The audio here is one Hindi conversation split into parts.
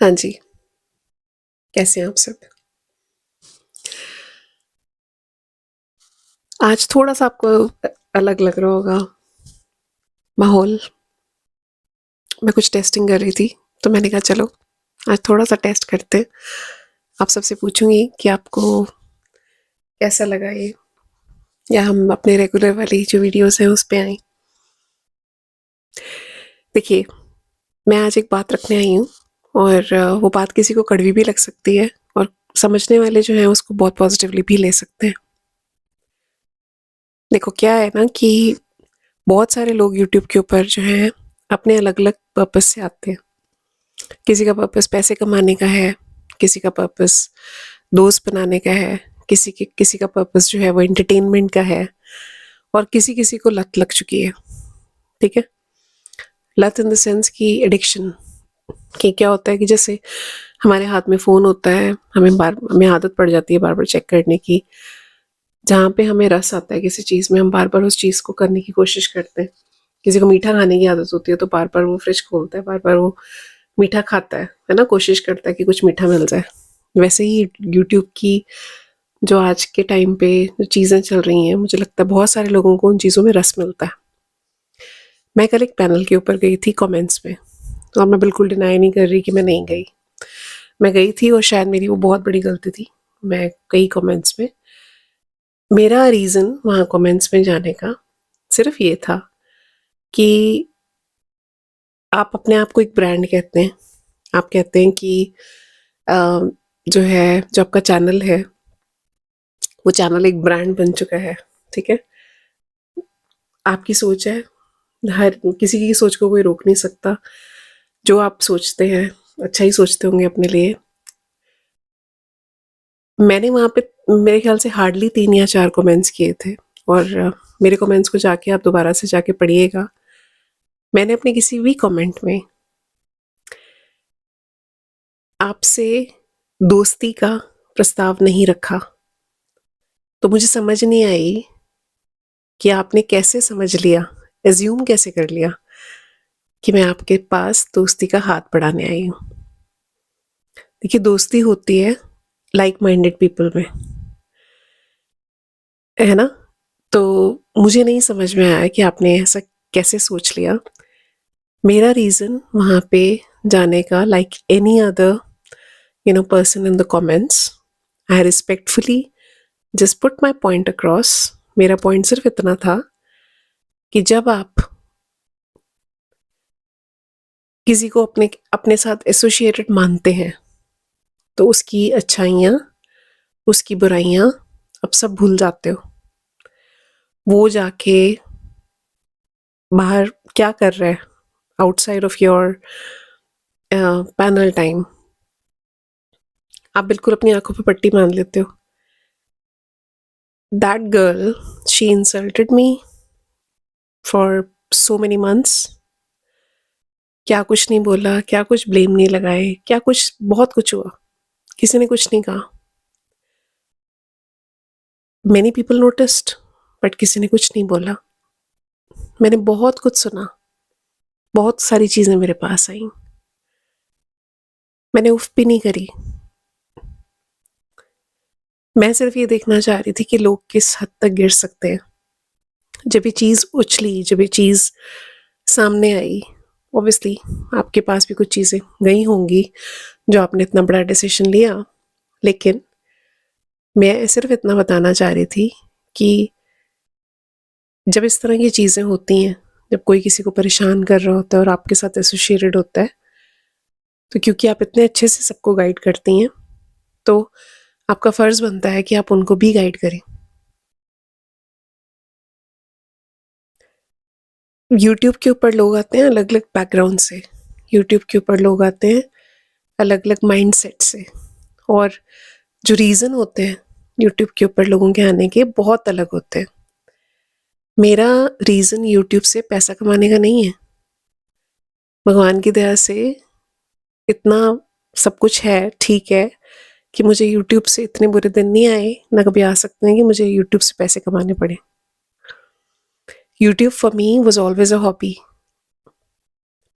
हाँ जी, कैसे हैं आप सब? आज थोड़ा-सा आपको अलग लग रहा होगा माहौल। मैं कुछ टेस्टिंग कर रही थी, तो मैंने कहा चलो आज थोड़ा-सा टेस्ट करते हैं। आप सबसे पूछूँगी कि आपको कैसा लगा ये? या हम अपने रेगुलर वाली जो वीडियोज़ हैं उस पे आएँ? देखिए, मैं आज एक बात रखने आई हूँ और वो बात किसी को कड़वी भी लग सकती है और समझने वाले जो हैं उसको बहुत पॉज़िटिवली भी ले सकते हैं। देखो क्या है ना कि बहुत सारे लोग यूट्यूब के ऊपर जो हैं अपने अलग-अलग पर्पस से आते हैं। किसी का पर्पस पैसे कमाने का है, किसी का पर्पस दोस्त बनाने का है, किसी का पर्पस जो है वो एंटरटेनमेंट का है और किसी-किसी को लत लग चुकी है, ठीक है? लत इन द सेंस कि एडिक्शन कि क्या होता है कि जैसे हमारे हाथ में फ़ोन होता है, हमें आदत पड़ जाती है बार-बार चेक करने की। जहाँ पे हमें रस आता है किसी चीज़ में, हम बार-बार उस चीज़ को करने की कोशिश करते हैं। किसी को मीठा खाने की आदत होती है, तो बार-बार वो फ्रिज खोलता है, बार-बार वो मीठा खाता है ना? कोशिश करता है कि कुछ मीठा मिल जाए। वैसे ही यूट्यूब की जो आज के टाइम पे जो चीज़ें चल रही हैं, मुझे लगता है बहुत सारे लोगों को उन चीज़ों में रस मिलता है। मैं कल एक पैनल के ऊपर गई थी कमेंट्स में, और मैं बिल्कुल डिनाई नहीं कर रही कि मैं नहीं गई। मैं गई थी और शायद मेरी वो बहुत बड़ी गलती थी। मैं गई कमेंट्स में। मेरा रीज़न वहाँ कमेंट्स में जाने का सिर्फ़ ये था कि आप अपने आप को एक ब्रांड कहते हैं। आप कहते हैं कि अ, जो है, जो आपका चैनल है, वो चैनल एक ब्रांड बन चुका है, ठीक है? आपकी सोच है, हर किसी की सोच को कोई रोक नहीं सकता। जो आप सोचते हैं, अच्छा ही सोचते होंगे अपने लिए। मैंने वहाँ पे मेरे ख़्याल से हार्डली 3 या 4 कमेंट्स किए थे और मेरे कमेंट्स को जाके आप दोबारा से जाके पढ़िएगा। मैंने अपने किसी भी कमेंट में आपसे दोस्ती का प्रस्ताव नहीं रखा। तो मुझे समझ नहीं आई कि आपने कैसे समझ लिया, एज़्यूम कैसे कर लिया कि मैं आपके पास दोस्ती का हाथ बढ़ाने आई हूँ। देखिए, दोस्ती होती है लाइक माइंडेड पीपल में, है ना? तो मुझे नहीं समझ में आया कि आपने ऐसा कैसे सोच लिया। मेरा रीज़न वहाँ पे जाने का, like any other person in the comments, I respectfully just put my point across. मेरा पॉइंट सिर्फ इतना था कि जब आप किसी को अपने अपने साथ एसोसिएटेड मानते हैं, तो उसकी अच्छाइयाँ, उसकी बुराइयाँ आप सब भूल जाते हो। वो जाके बाहर क्या कर रहा है outside of your panel time, आप बिल्कुल अपनी आँखों पे पट्टी बाँध लेते हो। That girl, she insulted me for so many months. क्या कुछ नहीं बोला, क्या कुछ ब्लेम नहीं लगाए, क्या कुछ, बहुत कुछ हुआ। किसी ने कुछ नहीं कहा। मैनी पीपल नोटिस्ड, बट किसी ने कुछ नहीं बोला। मैंने बहुत कुछ सुना, बहुत सारी चीज़ें मेरे पास आईं। मैंने उफ़ भी नहीं करी। मैं सिर्फ़ ये देखना चाह रही थी कि लोग किस हद तक गिर सकते हैं। जब ये चीज़ उछली, जब ये चीज़ सामने आई, ऑब्वियसली आपके पास भी कुछ चीज़ें गई होंगी, जो आपने इतना बड़ा डिसीज़न लिया। लेकिन मैं सिर्फ़ इतना बताना चाह रही थी कि जब इस तरह की चीज़ें होती हैं, जब कोई किसी को परेशान कर रहा होता है और आपके साथ एसोसिएटेड होता है, तो क्योंकि आप इतने अच्छे से सबको गाइड करती हैं, तो आपका फ़र्ज़ बनता है कि आप उनको भी गाइड करें। यूट्यूब के ऊपर लोग आते हैं अलग-अलग बैकग्राउंड से। यूट्यूब के ऊपर लोग आते हैं अलग-अलग माइंडसेट से, और जो रीज़न होते हैं यूट्यूब के ऊपर लोगों के आने के, बहुत अलग होते हैं। मेरा रीज़न यूट्यूब से पैसा कमाने का नहीं है। भगवान की दया से इतना सब कुछ है, ठीक है, कि मुझे यूट्यूब से इतने बुरे दिन नहीं आए, ना कभी आ सकते हैं कि मुझे यूट्यूब से पैसे कमाने पड़े। YouTube for me was always a hobby,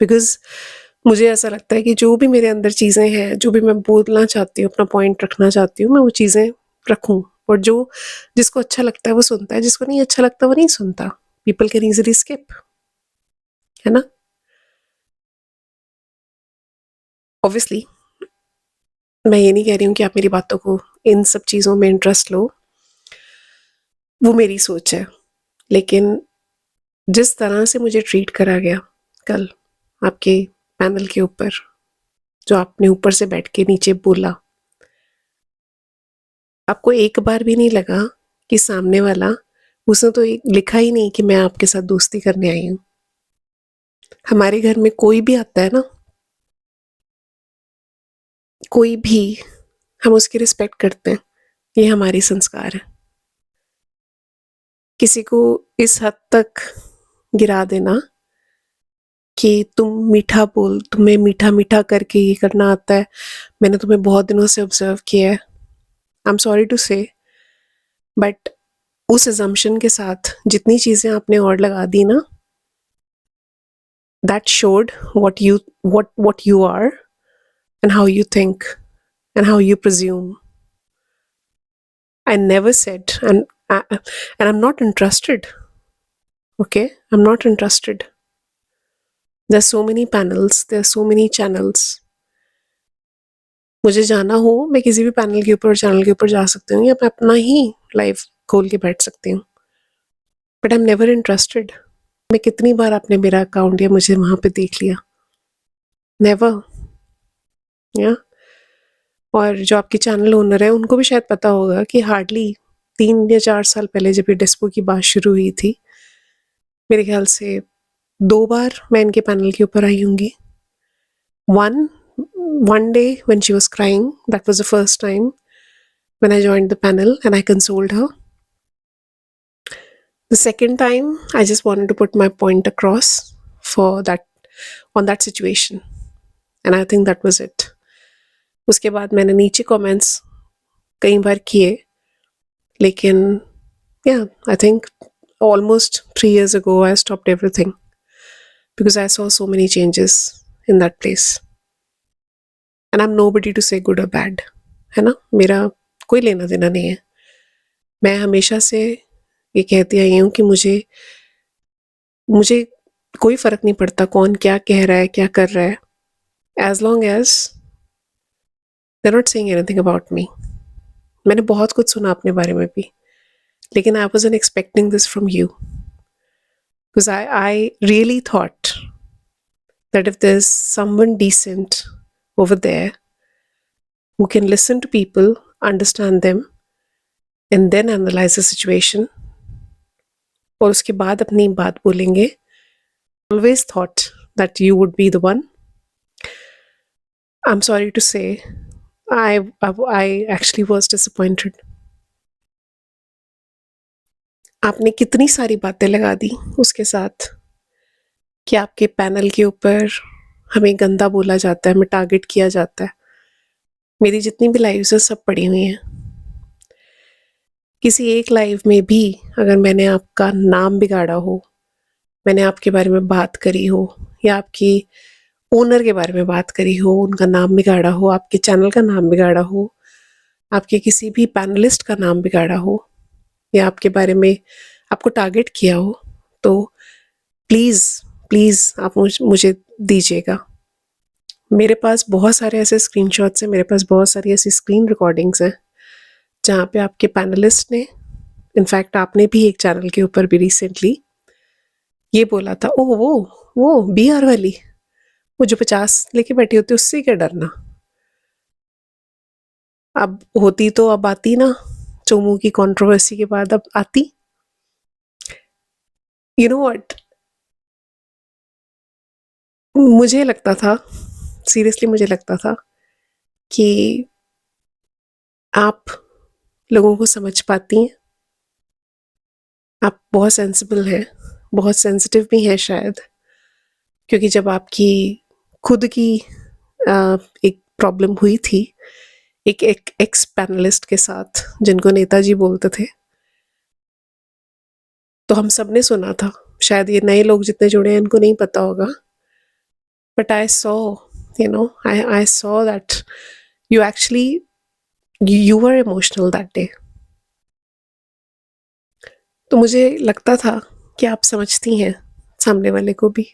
because मुझे ऐसा लगता है कि जो भी मेरे अंदर चीज़ें हैं, जो भी मैं बोलना चाहती हूँ, अपना पॉइंट रखना चाहती हूँ, मैं वो चीज़ें रखूँ और जो जिसको अच्छा लगता है वो सुनता है, जिसको नहीं अच्छा लगता वो नहीं सुनता। पीपल कैन ईज़िली स्किप, है ना? ऑब्वियसली मैं ये नहीं कह रही हूँ कि आप मेरी बातों को इन सब चीज़ों में इंटरेस्ट लो, वो मेरी सोच है। लेकिन जिस तरह से मुझे ट्रीट करा गया कल आपके पैनल के ऊपर, जो आपने ऊपर से बैठ के नीचे बोला, आपको एक बार भी नहीं लगा कि सामने वाला, उसने तो लिखा ही नहीं कि मैं आपके साथ दोस्ती करने आई हूँ। हमारे घर में कोई भी आता है ना, कोई भी, हम उसकी रिस्पेक्ट करते हैं। ये हमारी संस्कार है। किसी को इस हद तक गिरा देना कि तुम मीठा बोल, तुम्हें मीठा मीठा करके ये करना आता है, मैंने तुम्हें बहुत दिनों से ऑब्जर्व किया है, आई एम सॉरी टू से, बट उस अजम्पशन के साथ जितनी चीज़ें आपने और लगा दी ना, that showed what you are and how you think and how you presume. I never said, and I'm not interested. Okay, I'm not interested. There's so many panels, there's so many channels. मुझे जाना हो मैं किसी भी पैनल के ऊपर चैनल के ऊपर जा सकती हूँ, या मैं अपना ही लाइव खोल के बैठ सकती हूँ, but I am never interested. मैं कितनी बार आपने मेरा अकाउंट या मुझे वहां पे देख लिया, नेवर। या और जो आपके चैनल ओनर है उनको भी शायद पता होगा कि हार्डली 3 या 4 साल पहले जब ये डिस्पो की बात शुरू हुई थी, मेरे ख्याल से 2 बार मैं इनके पैनल के ऊपर आई होंगी। One day when she was crying, that was the first time when I joined the panel and I consoled her. The second time I just wanted to put my point across for that, on that situation, and I think that was it. उसके बाद मैंने नीचे कमेंट्स कई बार किए, लेकिन yeah, I think almost 3 years ago I stopped everything because I saw so many changes in that place, and I'm nobody to say good or bad, है ना? मेरा कोई लेना देना नहीं है। मैं हमेशा से ये कहती आई हूँ कि मुझे मुझे कोई फ़र्क नहीं पड़ता कौन क्या कह रहा है, क्या कर रहा है, as long as they are not saying anything about me. मैंने बहुत कुछ सुना अपने बारे में भी, लेकिन I wasn't expecting this from you, because I really thought that if there's someone decent over there who can listen to people, understand them, and then analyze the situation, और उसके बाद अपनी बात बोलेंगे, always thought that you would be the one. I'm sorry to say, I actually was disappointed. आपने कितनी सारी बातें लगा दी उसके साथ कि आपके पैनल के ऊपर हमें गंदा बोला जाता है, हमें टारगेट किया जाता है। मेरी जितनी भी लाइव्स हैं सब पड़ी हुई हैं। किसी एक लाइव में भी अगर मैंने आपका नाम बिगाड़ा हो, मैंने आपके बारे में बात करी हो, या आपकी ओनर के बारे में बात करी हो, उनका नाम बिगाड़ा हो, आपके चैनल का नाम बिगाड़ा हो, आपके किसी भी पैनलिस्ट का नाम बिगाड़ा हो, या आपके बारे में आपको टारगेट किया हो, तो प्लीज़ प्लीज़ आप मुझे दीजिएगा। मेरे पास बहुत सारे ऐसे स्क्रीनशॉट्स हैं, मेरे पास बहुत सारी ऐसी स्क्रीन रिकॉर्डिंग्स हैं जहाँ पे आपके पैनलिस्ट ने, इनफैक्ट आपने भी एक चैनल के ऊपर भी रिसेंटली ये बोला था, ओह वो BR वाली, वो जो 50 लेके बैठी होती है उससे क्या डरना। अब होती तो अब आती ना, चोमू की कंट्रोवर्सी के बाद अब आती। यू नो व्हाट, मुझे लगता था, सीरियसली मुझे लगता था कि आप लोगों को समझ पाती हैं, आप बहुत सेंसिबल हैं, बहुत सेंसिटिव भी हैं शायद, क्योंकि जब आपकी खुद की एक प्रॉब्लम हुई थी एक एक्स पैनलिस्ट के साथ जिनको नेताजी बोलते थे, तो हम सब ने सुना था। शायद ये नए लोग जितने जुड़े हैं इनको नहीं पता होगा, But I saw, I saw that you actually, you were emotional that day. तो मुझे लगता था कि आप समझती हैं सामने वाले को भी।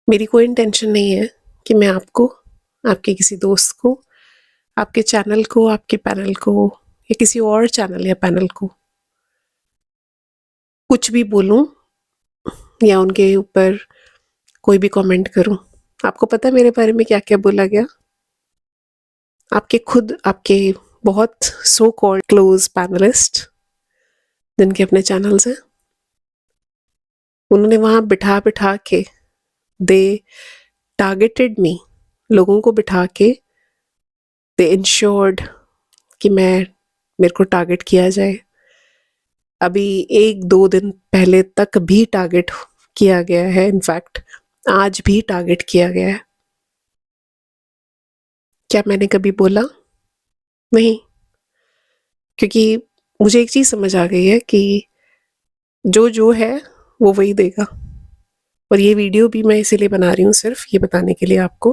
मेरी कोई इंटेंशन नहीं है कि मैं आपको, आपके किसी दोस्त को, आपके चैनल को, आपके पैनल को या किसी और चैनल या पैनल को कुछ भी बोलूं या उनके ऊपर कोई भी कमेंट करूं। आपको पता है मेरे बारे में क्या-क्या बोला गया? आपके बहुत सो कॉल्ड क्लोज पैनलिस्ट जिनके अपने चैनल्स हैं, उन्होंने वहां बिठा बिठा के दे टारगेटेड मी, लोगों को बिठा के दे इंश्योर्ड कि मेरे को टारगेट किया जाए। अभी 1-2 दिन पहले तक भी टारगेट किया गया है, इनफैक्ट आज भी टारगेट किया गया है। क्या मैंने कभी बोला? नहीं, क्योंकि मुझे एक चीज समझ आ गई है कि जो है वो वही देगा। और ये वीडियो भी मैं इसीलिए बना रही हूँ, सिर्फ ये बताने के लिए आपको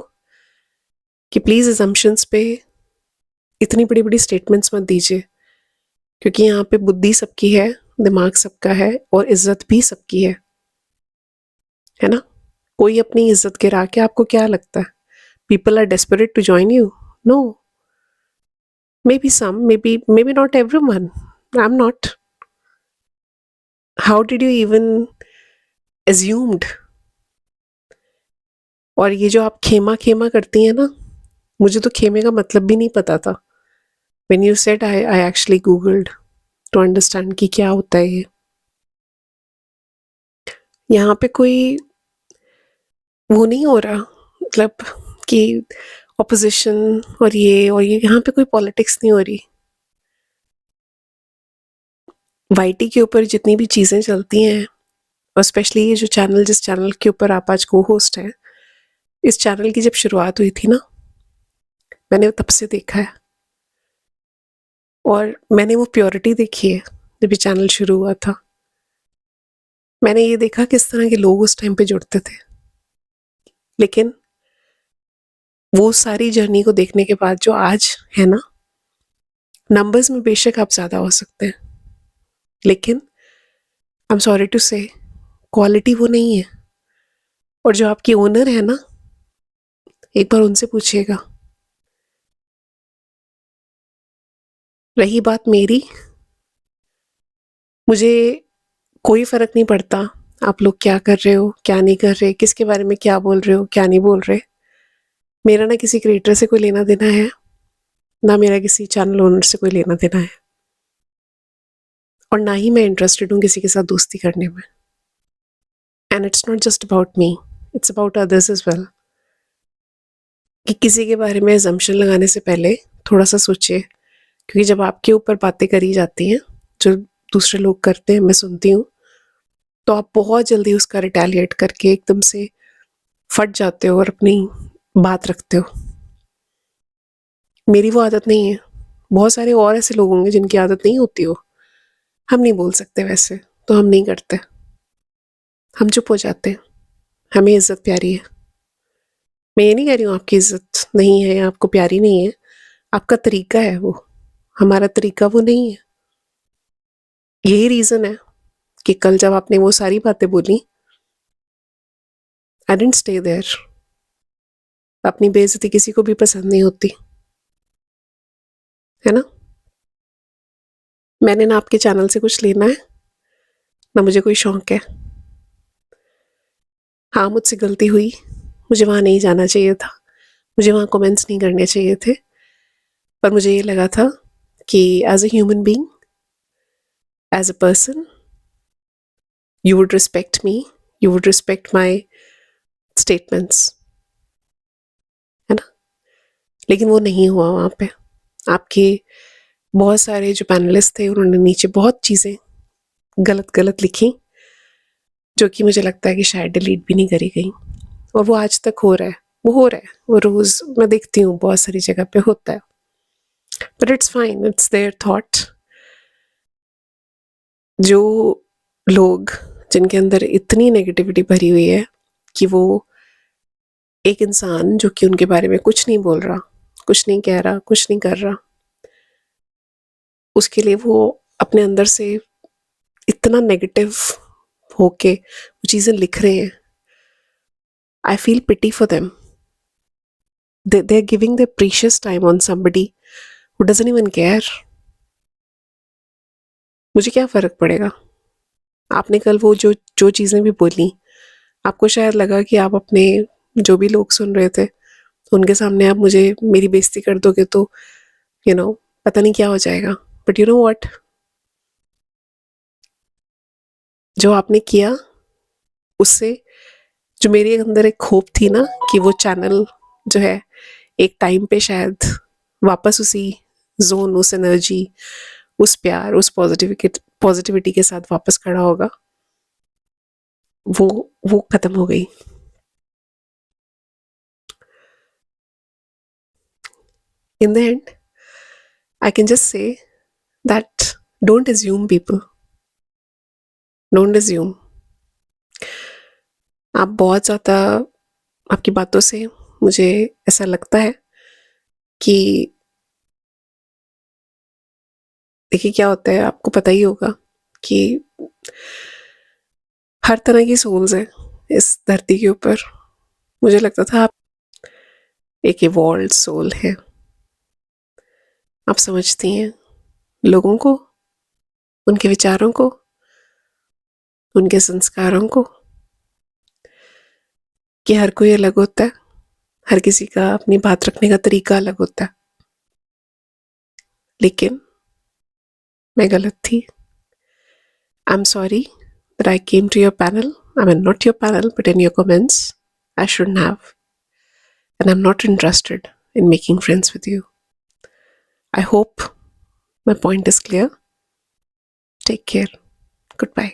कि प्लीज असम्पशंस पे इतनी बड़ी बड़ी स्टेटमेंट्स मत दीजिए, क्योंकि यहाँ पे बुद्धि सबकी है, दिमाग सबका है और इज्जत भी सबकी है ना? कोई अपनी इज्जत गिरा के, आपको क्या लगता है people are desperate to join you? No, maybe some, maybe not everyone, I am not. How did you even assumed? और ये जो आप खेमा खेमा करती हैं ना, मुझे तो खेमे का मतलब भी नहीं पता था। When you said, I actually googled to understand कि क्या होता है ये। यहाँ पे कोई वो नहीं हो रहा, मतलब कि ऑपोजिशन और ये यहाँ पे कोई पॉलिटिक्स नहीं हो रही। वाईटी के ऊपर जितनी भी चीज़ें चलती हैं, और स्पेशली ये जो चैनल, जिस चैनल के ऊपर आप आज को होस्ट हैं, इस चैनल की जब शुरुआत हुई थी ना, मैंने तब से देखा है और मैंने वो प्योरिटी देखी है जब ये चैनल शुरू हुआ था। मैंने ये देखा किस तरह के लोग उस टाइम पे जुड़ते थे, लेकिन वो सारी जर्नी को देखने के बाद जो आज है ना, नंबर्स में बेशक आप ज़्यादा हो सकते हैं, लेकिन आई एम सॉरी टू से क्वालिटी वो नहीं है। और जो आपकी ओनर है ना, एक बार उनसे पूछिएगा। रही बात मेरी, मुझे कोई फ़र्क नहीं पड़ता आप लोग क्या कर रहे हो, क्या नहीं कर रहे, किसके बारे में क्या बोल रहे हो, क्या नहीं बोल रहे। मेरा ना किसी क्रिएटर से कोई लेना देना है, ना मेरा किसी चैनल ओनर से कोई लेना देना है, और ना ही मैं इंटरेस्टेड हूँ किसी के साथ दोस्ती करने में। And it's not just about me, it's about others as well. कि किसी के बारे में assumption लगाने से पहले थोड़ा सा सोचिए, क्योंकि जब आपके ऊपर बातें करी जाती हैं जो दूसरे लोग करते हैं, मैं सुनती हूँ, तो आप बहुत जल्दी उसका रिटेलिएट करके एकदम से फट जाते हो और अपनी बात रखते हो। मेरी वो आदत नहीं है। बहुत सारे और ऐसे लोग होंगे जिनकी आदत नहीं होती हो। हम नहीं बोल सकते वैसे, तो हम नहीं करते, हम चुप हो जाते हैं। हमें इज्जत प्यारी है। मैं ये नहीं कह रही हूँ आपकी इज्जत नहीं है या आपको प्यारी नहीं है, आपका तरीका है वो, हमारा तरीका वो नहीं है। यही रीज़न है कि कल जब आपने वो सारी बातें बोली, आई डिडंट स्टे देयर। अपनी बेइज्जती किसी को भी पसंद नहीं होती, है ना? मैंने ना आपके चैनल से कुछ लेना है, ना मुझे कोई शौक है। हाँ, मुझसे गलती हुई, मुझे वहाँ नहीं जाना चाहिए था, मुझे वहाँ कमेंट्स नहीं करने चाहिए थे, पर मुझे ये लगा था कि as a human being, as a person, you would respect me, you would respect my statements, है ना? लेकिन वो नहीं हुआ वहाँ पे। आपके बहुत सारे जो पैनलिस्ट थे, उन्होंने नीचे बहुत चीज़ें गलत लिखी, जो कि मुझे लगता है कि शायद डिलीट भी नहीं करी गई, और वो आज तक हो रहा है। वो हो रहा है, वो रोज़ मैं देखती हूँ बहुत सारी जगह पे होता है। But it's fine, it's there thought. जो लोग जिनके अंदर इतनी नेगेटिविटी भरी हुई है कि वो एक इंसान जो कि उनके बारे में कुछ नहीं बोल रहा, कुछ नहीं कह रहा, कुछ नहीं कर रहा, उसके लिए वो अपने अंदर से इतना नेगेटिव होके वो चीज़ें लिख रहे हैं. I feel pity for them. They are giving their precious time on somebody who doesn't even care. मुझे क्या फ़र्क पड़ेगा? आपने कल वो जो जो चीज़ें भी बोली, आपको शायद लगा कि आप अपने जो भी लोग सुन रहे थे, उनके सामने आप मुझे मेरी बेइज़्ती कर दोगे तो यू नो पता नहीं क्या हो जाएगा. But you know what? जो आपने किया, उससे जो मेरे अंदर एक होप थी ना कि वो चैनल जो है एक टाइम पे शायद वापस उसी ज़ोन, उस एनर्जी, उस प्यार, उस पॉजिटिविटी के साथ वापस खड़ा होगा, वो खत्म हो गई. In the end, I can just say that don't assume people. Don't assume. आप बहुत ज़्यादा आपकी बातों से मुझे ऐसा लगता है कि देखिए क्या होता है, आपको पता ही होगा कि हर तरह की सोल्स हैं इस धरती के ऊपर. मुझे लगता था आप एक इवॉल्व्ड सोल है. आप समझती हैं लोगों को, उनके विचारों को, उनके संस्कारों को, कि हर कोई अलग होता है, हर किसी का अपनी बात रखने का तरीका अलग होता है. लेकिन मैं गलत थी. I am sorry that I came to your panel. I mean, not your panel, but in your comments. I shouldn't have. And I'm not interested in making friends with you. I hope my point is clear. Take care. Goodbye.